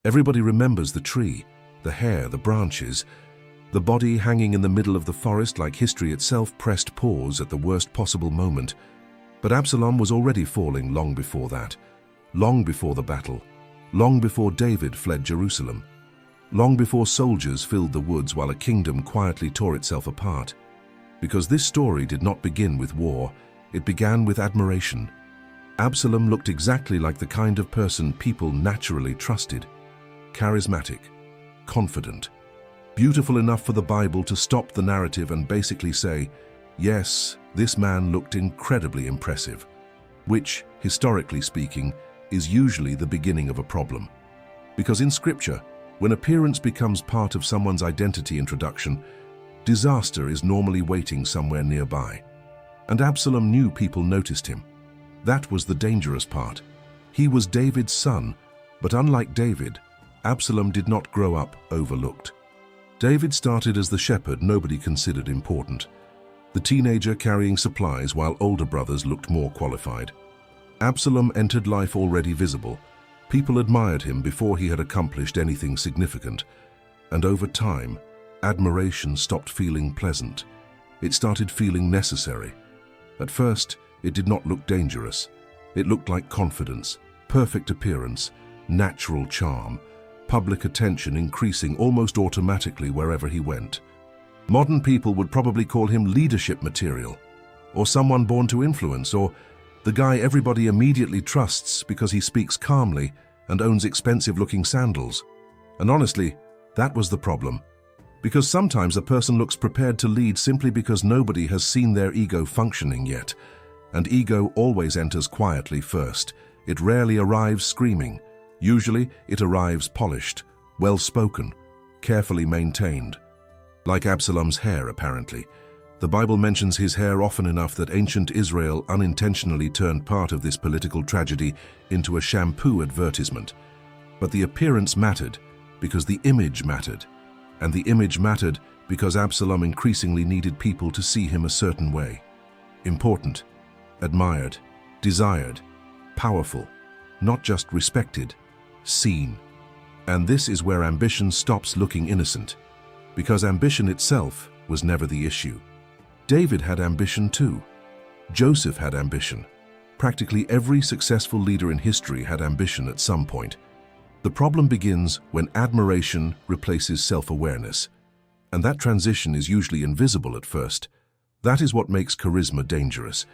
Everybody remembers the tree, the hair, the branches, the body hanging in the middle of the forest like history itself pressed pause at the worst possible moment. But Absalom was already falling long before that, long before the battle, long before David fled Jerusalem, long before soldiers filled the woods while a kingdom quietly tore itself apart. Because this story did not begin with war, it began with admiration. Absalom looked exactly like the kind of person people naturally trusted. Charismatic, confident, beautiful enough for the Bible to stop the narrative and basically say, yes, this man looked incredibly impressive, which, historically speaking, is usually the beginning of a problem. Because in Scripture, when appearance becomes part of someone's identity introduction, disaster is normally waiting somewhere nearby. And Absalom knew people noticed him. That was the dangerous part. He was David's son, but unlike David, Absalom did not grow up overlooked. David started as the shepherd nobody considered important, the teenager carrying supplies while older brothers looked more qualified. Absalom entered life already visible. People admired him before he had accomplished anything significant. And over time, admiration stopped feeling pleasant. It started feeling necessary. At first, it did not look dangerous. It looked like confidence, perfect appearance, natural charm, public attention increasing almost automatically wherever he went. Modern people would probably call him leadership material, or someone born to influence, or the guy everybody immediately trusts because he speaks calmly and owns expensive-looking sandals. And honestly, that was the problem. Because sometimes a person looks prepared to lead simply because nobody has seen their ego functioning yet. And ego always enters quietly first. It rarely arrives screaming. Usually, it arrives polished, well-spoken, carefully maintained. Like Absalom's hair, apparently. The Bible mentions his hair often enough that ancient Israel unintentionally turned part of this political tragedy into a shampoo advertisement. But the appearance mattered because the image mattered. And the image mattered because Absalom increasingly needed people to see him a certain way. Important, admired, desired, powerful, not just respected, seen. And this is where ambition stops looking innocent, because ambition itself was never the issue. David had ambition too. Joseph had ambition. Practically every successful leader in history had ambition at some point. The problem begins when admiration replaces self-awareness, and that transition is usually invisible at first. That is what makes charisma dangerous.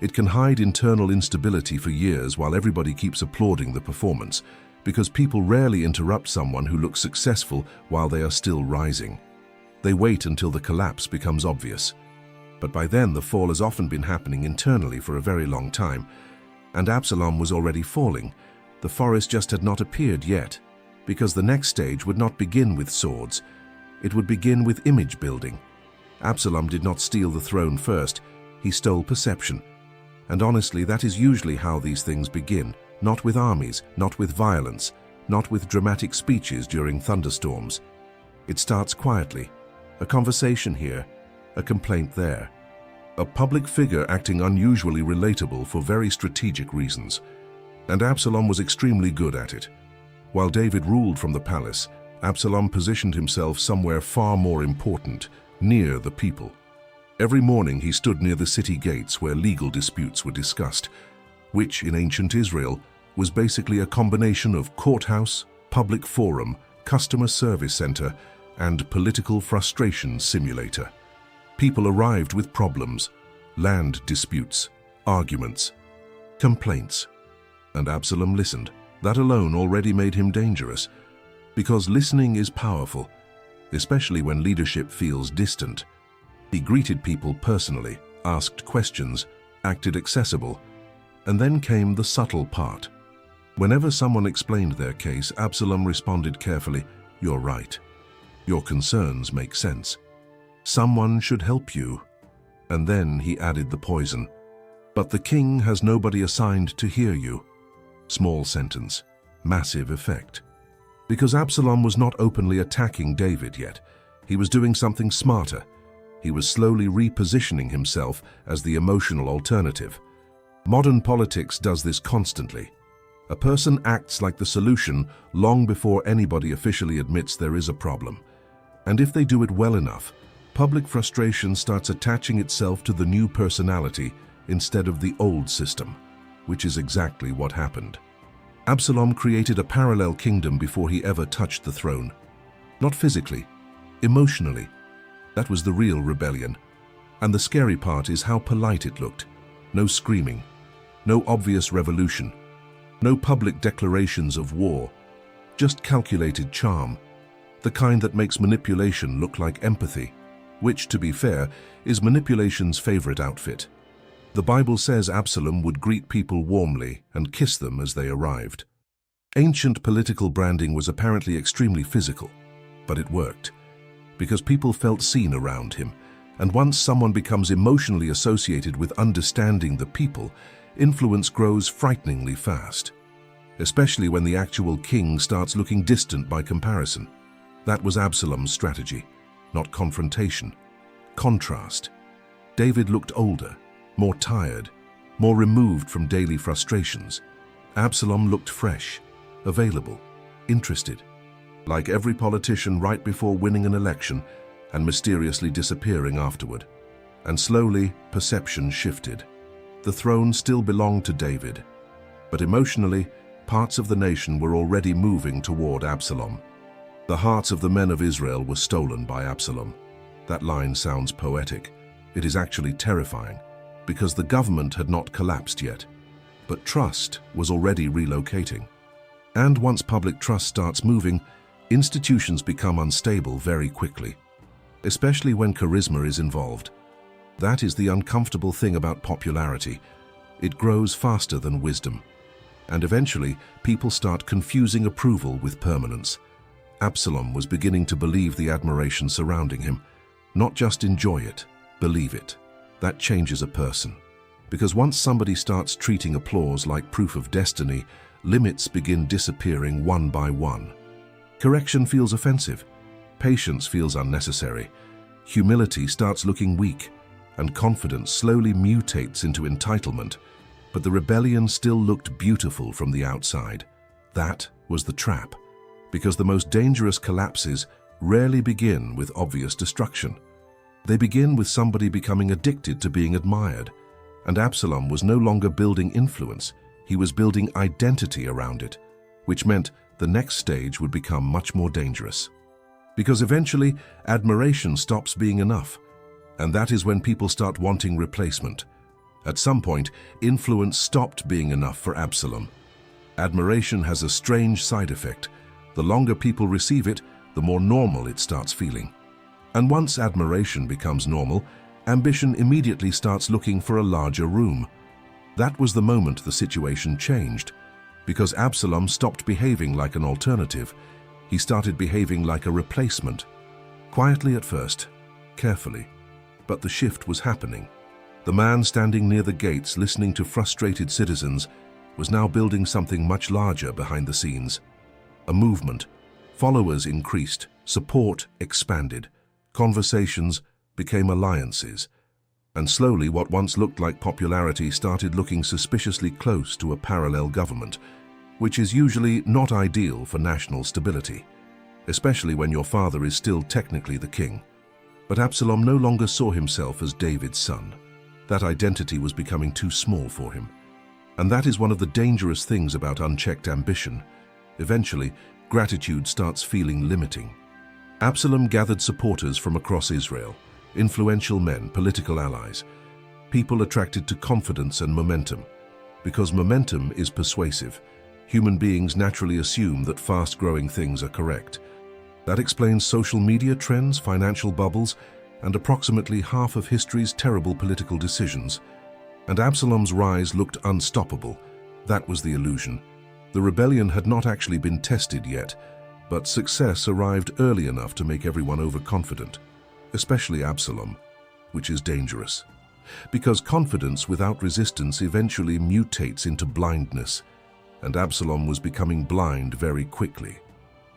It can hide internal instability for years while everybody keeps applauding the performance, because people rarely interrupt someone who looks successful while they are still rising. They wait until the collapse becomes obvious. But by then the fall has often been happening internally for a very long time, and Absalom was already falling. The forest just had not appeared yet, because the next stage would not begin with swords. It would begin with image building. Absalom did not steal the throne first, he stole perception. And honestly, that is usually how these things begin, not with armies, not with violence, not with dramatic speeches during thunderstorms. It starts quietly, a conversation here, a complaint there. A public figure acting unusually relatable for very strategic reasons. And Absalom was extremely good at it. While David ruled from the palace, Absalom positioned himself somewhere far more important, near the people. Every morning he stood near the city gates where legal disputes were discussed, which in ancient Israel was basically a combination of courthouse, public forum, customer service center, and political frustration simulator. People arrived with problems, land disputes, arguments, complaints. And Absalom listened. That alone already made him dangerous, because listening is powerful, especially when leadership feels distant. He greeted people personally, asked questions, acted accessible, and then came the subtle part. Whenever someone explained their case, Absalom responded carefully, "You're right. Your concerns make sense. Someone should help you." And then he added the poison. "But the king has nobody assigned to hear you." Small sentence, massive effect. Because Absalom was not openly attacking David yet. He was doing something smarter. He was slowly repositioning himself as the emotional alternative. Modern politics does this constantly. A person acts like the solution long before anybody officially admits there is a problem. And if they do it well enough, public frustration starts attaching itself to the new personality instead of the old system, which is exactly what happened. Absalom created a parallel kingdom before he ever touched the throne. Not physically, emotionally. That was the real rebellion. And the scary part is how polite it looked. No screaming, no obvious revolution, no public declarations of war, just calculated charm, the kind that makes manipulation look like empathy, which, to be fair, is manipulation's favorite outfit. The Bible says Absalom would greet people warmly and kiss them as they arrived. Ancient political branding was apparently extremely physical, but it worked, because people felt seen around him, and once someone becomes emotionally associated with understanding the people, influence grows frighteningly fast, especially when the actual king starts looking distant by comparison. That was Absalom's strategy, not confrontation, contrast. David looked older, more tired, more removed from daily frustrations. Absalom looked fresh, available, interested, like every politician right before winning an election and mysteriously disappearing afterward. And slowly, perception shifted. The throne still belonged to David, but emotionally, parts of the nation were already moving toward Absalom. The hearts of the men of Israel were stolen by Absalom. That line sounds poetic. It is actually terrifying, because the government had not collapsed yet, but trust was already relocating. And once public trust starts moving, institutions become unstable very quickly, especially when charisma is involved. That is the uncomfortable thing about popularity. It grows faster than wisdom. And eventually, people start confusing approval with permanence. Absalom was beginning to believe the admiration surrounding him. Not just enjoy it, believe it. That changes a person. Because once somebody starts treating applause like proof of destiny, limits begin disappearing one by one. Correction feels offensive. Patience feels unnecessary. Humility starts looking weak, and confidence slowly mutates into entitlement. But the rebellion still looked beautiful from the outside. That was the trap, because the most dangerous collapses rarely begin with obvious destruction. They begin with somebody becoming addicted to being admired. And Absalom was no longer building influence, he was building identity around it, which meant the next stage would become much more dangerous. Because eventually, admiration stops being enough, and that is when people start wanting replacement. At some point, influence stopped being enough for Absalom. Admiration has a strange side effect. The longer people receive it, the more normal it starts feeling. And once admiration becomes normal, ambition immediately starts looking for a larger room. That was the moment the situation changed, because Absalom stopped behaving like an alternative. He started behaving like a replacement. Quietly at first, carefully, but the shift was happening. The man standing near the gates listening to frustrated citizens was now building something much larger behind the scenes. A movement. Followers increased, support expanded, conversations became alliances, and slowly what once looked like popularity started looking suspiciously close to a parallel government, which is usually not ideal for national stability, especially when your father is still technically the king. But Absalom no longer saw himself as David's son. That identity was becoming too small for him. And that is one of the dangerous things about unchecked ambition. Eventually, gratitude starts feeling limiting. Absalom gathered supporters from across Israel, influential men, political allies, people attracted to confidence and momentum. Because momentum is persuasive, human beings naturally assume that fast-growing things are correct. That explains social media trends, financial bubbles, and approximately half of history's terrible political decisions. And Absalom's rise looked unstoppable. That was the illusion. The rebellion had not actually been tested yet, but success arrived early enough to make everyone overconfident, especially Absalom, which is dangerous. Because confidence without resistance eventually mutates into blindness, and Absalom was becoming blind very quickly.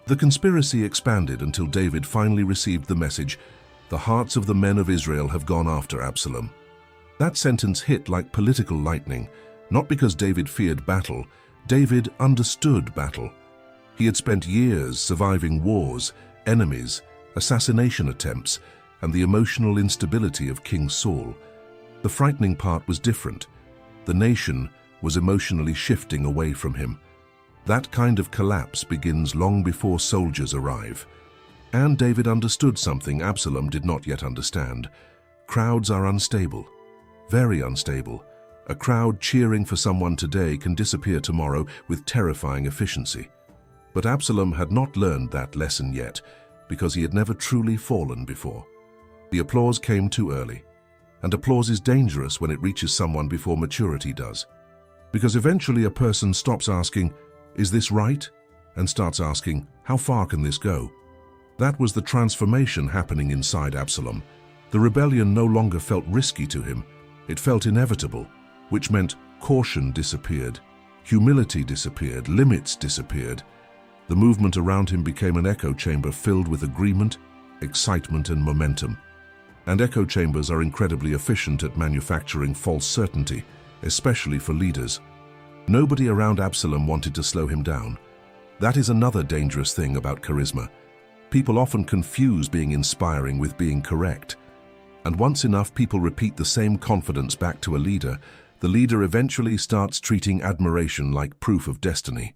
The conspiracy expanded until David finally received the message, "The hearts of the men of Israel have gone after Absalom." That sentence hit like political lightning, not because David feared battle, David understood battle. He had spent years surviving wars, enemies, assassination attempts, and the emotional instability of King Saul. The frightening part was different. The nation was emotionally shifting away from him. That kind of collapse begins long before soldiers arrive. And David understood something Absalom did not yet understand. Crowds are unstable, very unstable. A crowd cheering for someone today can disappear tomorrow with terrifying efficiency. But Absalom had not learned that lesson yet, because he had never truly fallen before. The applause came too early, and applause is dangerous when it reaches someone before maturity does. Because eventually a person stops asking, "Is this right?" and starts asking, "How far can this go?" That was the transformation happening inside Absalom. The rebellion no longer felt risky to him. It felt inevitable, which meant caution disappeared, humility disappeared, limits disappeared. The movement around him became an echo chamber filled with agreement, excitement, and momentum. And echo chambers are incredibly efficient at manufacturing false certainty, especially for leaders. Nobody around Absalom wanted to slow him down. That is another dangerous thing about charisma. People often confuse being inspiring with being correct. And once enough people repeat the same confidence back to a leader, the leader eventually starts treating admiration like proof of destiny.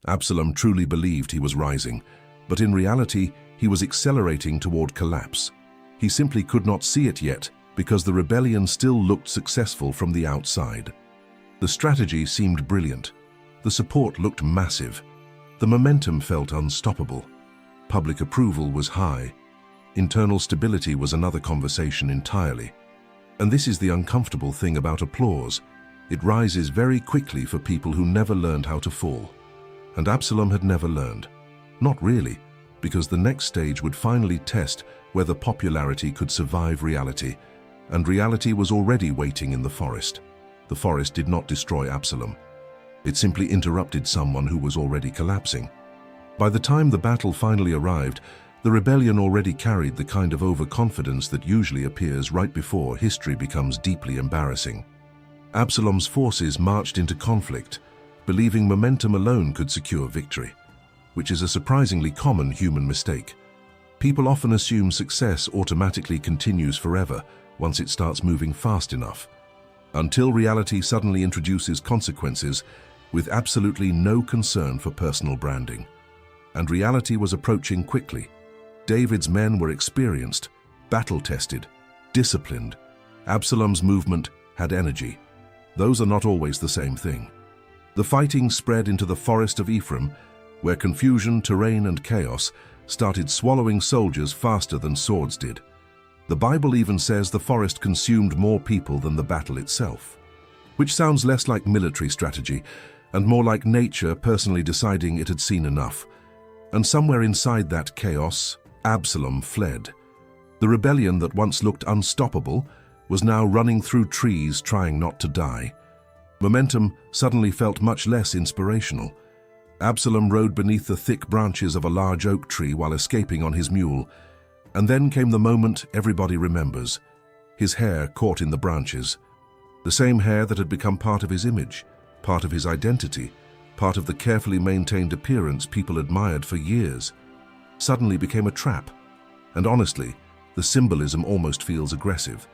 Absalom truly believed he was rising, but in reality, he was accelerating toward collapse. He simply could not see it yet because the rebellion still looked successful from the outside. The strategy seemed brilliant. The support looked massive. The momentum felt unstoppable. Public approval was high. Internal stability was another conversation entirely. And this is the uncomfortable thing about applause. It rises very quickly for people who never learned how to fall. And Absalom had never learned. Not really, because the next stage would finally test whether popularity could survive reality. And reality was already waiting in the forest. The forest did not destroy Absalom. It simply interrupted someone who was already collapsing. By the time the battle finally arrived, the rebellion already carried the kind of overconfidence that usually appears right before history becomes deeply embarrassing. Absalom's forces marched into conflict, believing momentum alone could secure victory, which is a surprisingly common human mistake. People often assume success automatically continues forever once it starts moving fast enough, until reality suddenly introduces consequences with absolutely no concern for personal branding. And reality was approaching quickly. David's men were experienced, battle-tested, disciplined. Absalom's movement had energy. Those are not always the same thing. The fighting spread into the forest of Ephraim, where confusion, terrain, and chaos started swallowing soldiers faster than swords did. The Bible even says the forest consumed more people than the battle itself, which sounds less like military strategy and more like nature personally deciding it had seen enough. And somewhere inside that chaos, Absalom fled. The rebellion that once looked unstoppable was now running through trees trying not to die. Momentum suddenly felt much less inspirational. Absalom rode beneath the thick branches of a large oak tree while escaping on his mule. And then came the moment everybody remembers. His hair caught in the branches. The same hair that had become part of his image, part of his identity, part of the carefully maintained appearance people admired for years, suddenly became a trap. And honestly, the symbolism almost feels aggressive,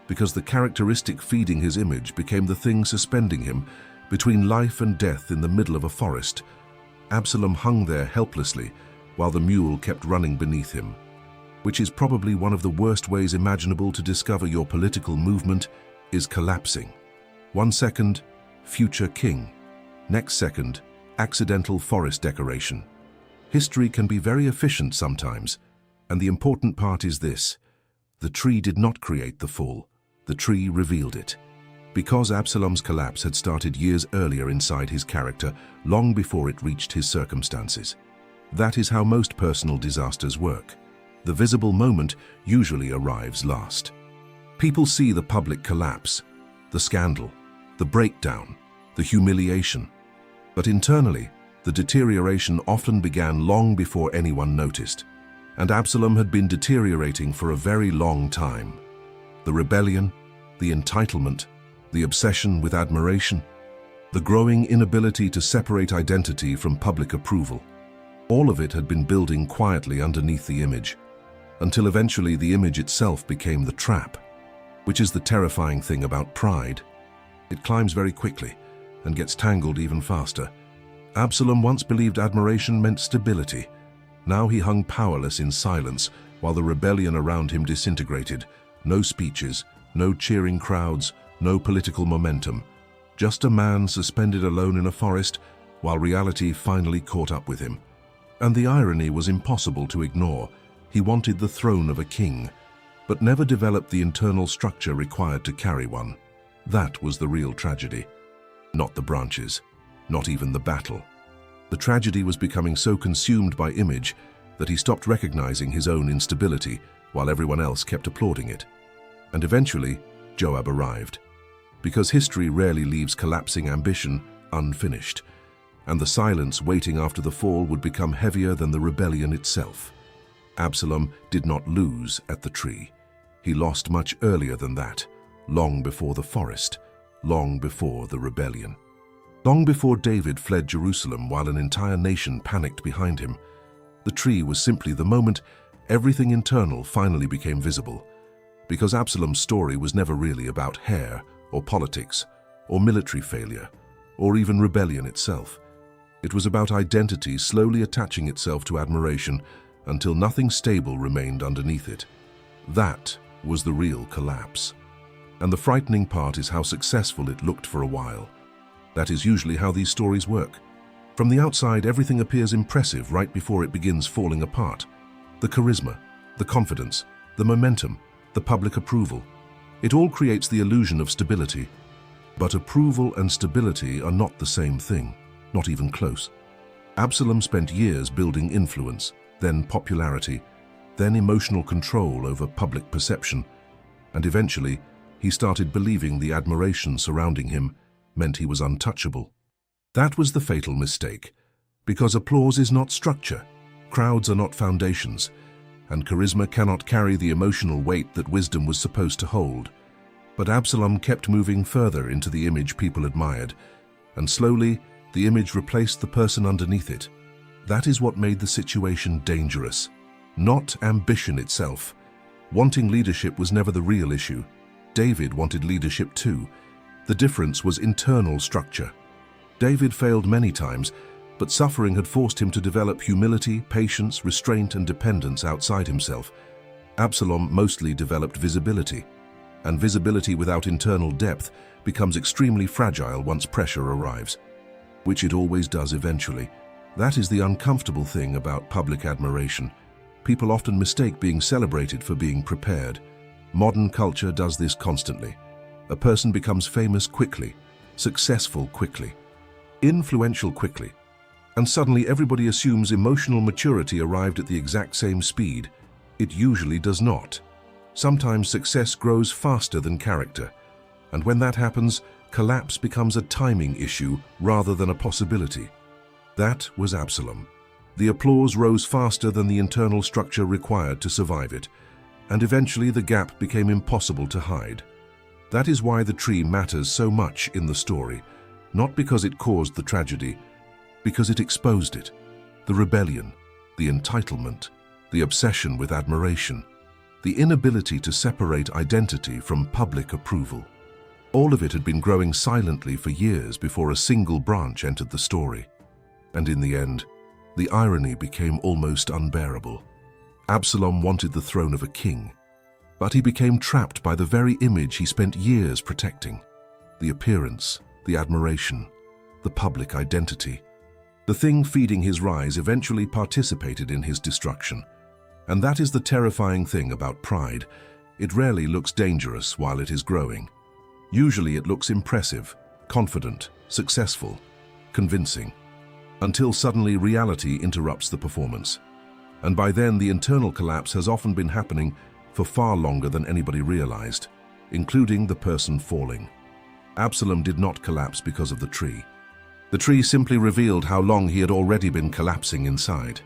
because the characteristic feeding his image became the thing suspending him between life and death in the middle of a forest. Absalom hung there helplessly while the mule kept running beneath him, which is probably one of the worst ways imaginable to discover your political movement is collapsing. 1 second, future king. Next second, accidental forest decoration. History can be very efficient sometimes, and the important part is this: the tree did not create the fall, the tree revealed it. Because Absalom's collapse had started years earlier inside his character, long before it reached his circumstances. That is how most personal disasters work. The visible moment usually arrives last. People see the public collapse, the scandal, the breakdown, the humiliation. But internally, the deterioration often began long before anyone noticed. And Absalom had been deteriorating for a very long time. The rebellion, the entitlement, the obsession with admiration. the growing inability to separate identity from public approval. All of it had been building quietly underneath the image, until eventually the image itself became the trap, which is the terrifying thing about pride. It climbs very quickly and gets tangled even faster. Absalom once believed admiration meant stability. Now he hung powerless in silence while the rebellion around him disintegrated. No speeches, no cheering crowds, no political momentum. Just a man suspended alone in a forest while reality finally caught up with him. And the irony was impossible to ignore. He wanted the throne of a king, but never developed the internal structure required to carry one. That was the real tragedy. Not the branches, not even the battle. The tragedy was becoming so consumed by image that he stopped recognizing his own instability while everyone else kept applauding it. And eventually, Joab arrived. Because history rarely leaves collapsing ambition unfinished, and the silence waiting after the fall would become heavier than the rebellion itself. Absalom did not lose at the tree. He lost much earlier than that, long before the forest, long before the rebellion. Long before David fled Jerusalem while an entire nation panicked behind him. The tree was simply the moment everything internal finally became visible, because Absalom's story was never really about hair or politics or military failure or even rebellion itself. It was about identity slowly attaching itself to admiration until nothing stable remained underneath it. That was the real collapse. And the frightening part is how successful it looked for a while. That is usually how these stories work. From the outside, everything appears impressive right before it begins falling apart. The charisma, the confidence, the momentum, the public approval. It all creates the illusion of stability. But approval and stability are not the same thing, not even close. Absalom spent years building influence, then popularity, then emotional control over public perception, and eventually he started believing the admiration surrounding him meant he was untouchable. That was the fatal mistake, because applause is not structure, crowds are not foundations, and charisma cannot carry the emotional weight that wisdom was supposed to hold. But Absalom kept moving further into the image people admired, and slowly the image replaced the person underneath it. That is what made the situation dangerous, not ambition itself. Wanting leadership was never the real issue. David wanted leadership too. The difference was internal structure. David failed many times, but suffering had forced him to develop humility, patience, restraint, and dependence outside himself. Absalom mostly developed visibility, and visibility without internal depth becomes extremely fragile once pressure arrives, which it always does eventually. That is the uncomfortable thing about public admiration. People often mistake being celebrated for being prepared. Modern culture does this constantly. A person becomes famous quickly, successful quickly, influential quickly, and suddenly everybody assumes emotional maturity arrived at the exact same speed. It usually does not. Sometimes success grows faster than character, and when that happens, collapse becomes a timing issue rather than a possibility. That was Absalom. The applause rose faster than the internal structure required to survive it, and eventually the gap became impossible to hide. That is why the tree matters so much in the story, not because it caused the tragedy, because it exposed it. The rebellion, the entitlement, the obsession with admiration, the inability to separate identity from public approval. All of it had been growing silently for years before a single branch entered the story. And in the end, the irony became almost unbearable. Absalom wanted the throne of a king, but he became trapped by the very image he spent years protecting. The appearance, the admiration, the public identity. The thing feeding his rise eventually participated in his destruction. And that is the terrifying thing about pride. It rarely looks dangerous while it is growing. Usually it looks impressive, confident, successful, convincing, until suddenly reality interrupts the performance. And by then the internal collapse has often been happening for far longer than anybody realized, including the person falling. Absalom did not collapse because of the tree. The tree simply revealed how long he had already been collapsing inside.